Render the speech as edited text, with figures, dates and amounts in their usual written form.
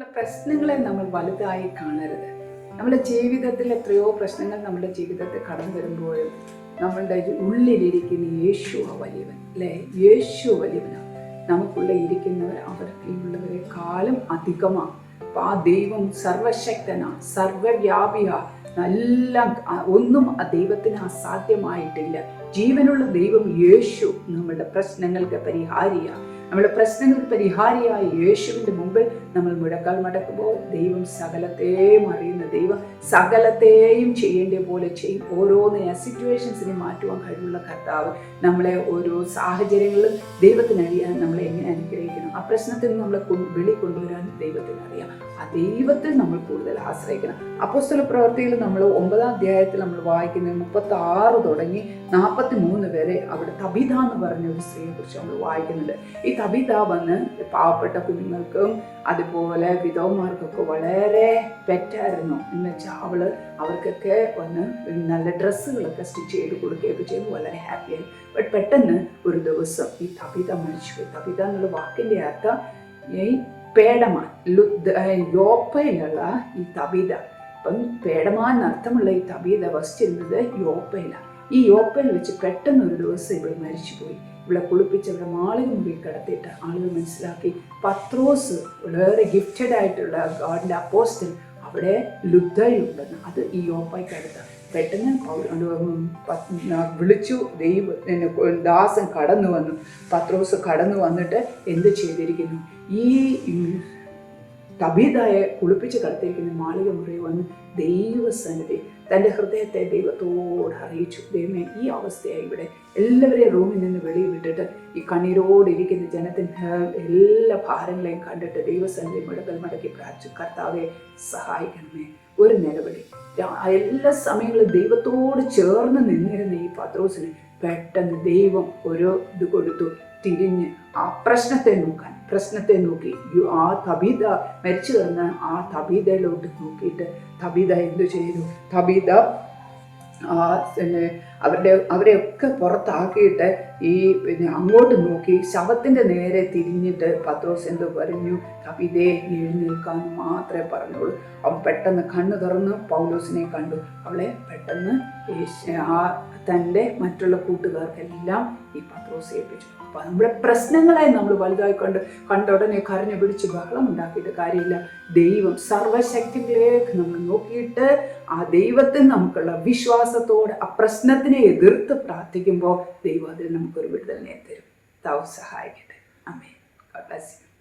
നമ്മുടെ പ്രശ്നങ്ങളെ നമ്മൾ വലുതായി കാണരുത്. നമ്മുടെ ജീവിതത്തിൽ എത്രയോ പ്രശ്നങ്ങൾ നമ്മുടെ ജീവിതത്തിൽ കടന്നു വരുമ്പോഴും നമ്മളുടെ ഉള്ളിലിരിക്കുന്ന യേശു വലിയവൻ അല്ലേ? യേശു വലിയവനാണ്. നമുക്കുള്ള ഇരിക്കുന്നവർ അവർക്കുള്ളവരെക്കാളും അധികമാണ്. അപ്പം ആ ദൈവം സർവശക്തനാണ്, സർവവ്യാപിയാ, നല്ല ഒന്നും ആ ദൈവത്തിന് അസാധ്യമായിട്ടില്ല. ജീവനുള്ള ദൈവം യേശു നമ്മുടെ പ്രശ്നങ്ങൾക്ക് പരിഹാരിയാണ്. നമ്മുടെ പ്രശ്നങ്ങൾക്ക് പരിഹാരിയായ യേശുവിൻ്റെ മുമ്പിൽ നമ്മൾ മുഴക്കാൽ മടക്കുമ്പോൾ ദൈവം സകലത്തെയും അറിയുന്ന ദൈവം സകലത്തെയും ചെയ്യേണ്ട പോലെ ചെയ്യും. ഓരോന്ന് സിറ്റുവേഷൻസിനെ മാറ്റുവാൻ കഴിവുള്ള കർത്താവ് നമ്മളെ ഓരോ സാഹചര്യങ്ങളിലും ദൈവത്തിനറിയാൻ നമ്മളെ എങ്ങനെ അനുഗ്രഹിക്കണം, ആ പ്രശ്നത്തിൽ നിന്ന് നമ്മളെ വെളിക്കൊണ്ടുവരാൻ ദൈവത്തിന് അറിയാം. ആ ദൈവത്തിൽ നമ്മൾ കൂടുതൽ ആശ്രയിക്കണം. അപ്പോസ്തല പ്രവൃത്തിയിൽ നമ്മൾ 9-ാം അധ്യായത്തിൽ നമ്മൾ വായിക്കുന്നത് 36 തുടങ്ങി 43 വരെ അവിടെ തബിത എന്ന് പറഞ്ഞ ഒരു സ്ത്രീയെ കുറിച്ച് നമ്മൾ വായിക്കുന്നുണ്ട്. ഈ തബിത വന്ന് പാവപ്പെട്ട കുഞ്ഞുങ്ങൾക്കും അതുപോലെ വിധവമാർക്കൊക്കെ വളരെ പെറ്റായിരുന്നു. എന്ന് വെച്ചാൽ അവർക്കൊക്കെ വന്ന് നല്ല ഡ്രസ്സുകളൊക്കെ സ്റ്റിച്ച് ചെയ്ത് കൊടുക്കുകയൊക്കെ ചെയ്യുമ്പോൾ വളരെ ഹാപ്പിയായി. ബട്ട് പെട്ടെന്ന് ഒരു ദിവസം ഈ തബിത മരിച്ചുപോയി. തബിത എന്നുള്ള വാക്കിൻ്റെ അർത്ഥം ഈ പേടമാൻ, യോപ്പയിലുള്ള ഈ തബിത. അപ്പം പേടമാൻ അർത്ഥമുള്ള ഈ തബിത വസിച്ചിരുന്നത് യോപ്പയിലാണ്. ഈ യോപ്പയിൽ വെച്ച് പെട്ടെന്ന് ഒരു ദിവസം ഇവൾ മരിച്ചുപോയി. ഇവിടെ കുളിപ്പിച്ച് ഇവിടെ മാളിക മുറിയിൽ കിടത്തിയിട്ട് ആളുകൾ മനസ്സിലാക്കി പത്രോസ് വളരെ ഗിഫ്റ്റഡ് ആയിട്ടുള്ള ഗോഡിൻ്റെ അപ്പോസ്റ്റൽ അവിടെ ലുദ്ദയുണ്ടെന്ന്. അത് ഈ യോപ്പായ്ക്കടുത്താണ്. പെട്ടെന്ന് വിളിച്ചു, ദാസൻ കടന്നു വന്നു. പത്രോസ് കടന്നു വന്നിട്ട് എന്ത് ചെയ്തിരിക്കുന്നു, ഈ തബീതയെ കുളിപ്പിച്ച് കിടത്തിയിരിക്കുന്ന മാളിക മുറി വന്ന് ദൈവസന്നിധി തൻ്റെ ഹൃദയത്തെ ദൈവത്തോട് അറിയിച്ചു. ദൈവമേ, ഈ അവസ്ഥയായി ഇവിടെ എല്ലാവരെയും റൂമിൽ നിന്ന് വെളിയിൽ വിട്ടിട്ട് ഈ കണ്ണീരോടിരിക്കുന്ന ജനത്തിൻ്റെ എല്ലാ ഭാരങ്ങളെയും കണ്ടിട്ട് ദൈവസന്നിധി മടക്കി പ്രാർത്ഥിച്ചു, കർത്താവെ സഹായിക്കണമേ. ഒരു നിലവിളി. എല്ലാ സമയങ്ങളും ദൈവത്തോട് ചേർന്ന് നിന്നിരുന്ന ഈ പത്രോസിന് പെട്ടെന്ന് ദൈവം ഒരു ഇത് കൊടുത്തു. തിരിഞ്ഞ് ആ പ്രശ്നത്തെ നോക്കി ആ തബീത മരിച്ചു കിടന്ന ആ തബീതയിലോട്ട് നോക്കിയിട്ട് തബീത എന്തു ചെയ്തു? തബീത അവരെയൊക്കെ പുറത്താക്കിയിട്ട് അങ്ങോട്ട് നോക്കി ശവത്തിൻ്റെ നേരെ തിരിഞ്ഞിട്ട് പത്രോസ് എന്തോ പറഞ്ഞു, തബീതേ എഴുന്നേൽക്കാൻ മാത്രമേ പറഞ്ഞോളൂ. അവൻ പെട്ടെന്ന് കണ്ണു തുറന്ന് പൗലോസിനെ കണ്ടു. അവളെ പെട്ടെന്ന് തൻ്റെ മറ്റുള്ള കൂട്ടുകാർക്കെല്ലാം ഈ പത്രോസ് ഏൽപ്പിച്ചു. അപ്പം നമ്മുടെ പ്രശ്നങ്ങളെ നമ്മൾ വലുതായി കണ്ട ഉടനെ കരഞ്ഞു പിടിച്ച് ബഹളം ഉണ്ടാക്കിയിട്ട് കാര്യമില്ല. ദൈവം സർവശക്തികളിലേക്ക് നമ്മൾ നോക്കിയിട്ട് ആ ദൈവത്തിൽ നമുക്കുള്ള വിശ്വാസത്തോടെ ആ പ്രശ്നത്തിനെ എതിർത്ത് പ്രാർത്ഥിക്കുമ്പോൾ ദൈവം അതിൽ നമുക്കൊരു വിടുതലിനെ തരും. സഹായിക്കട്ടെ. ആമേൻ. God bless U.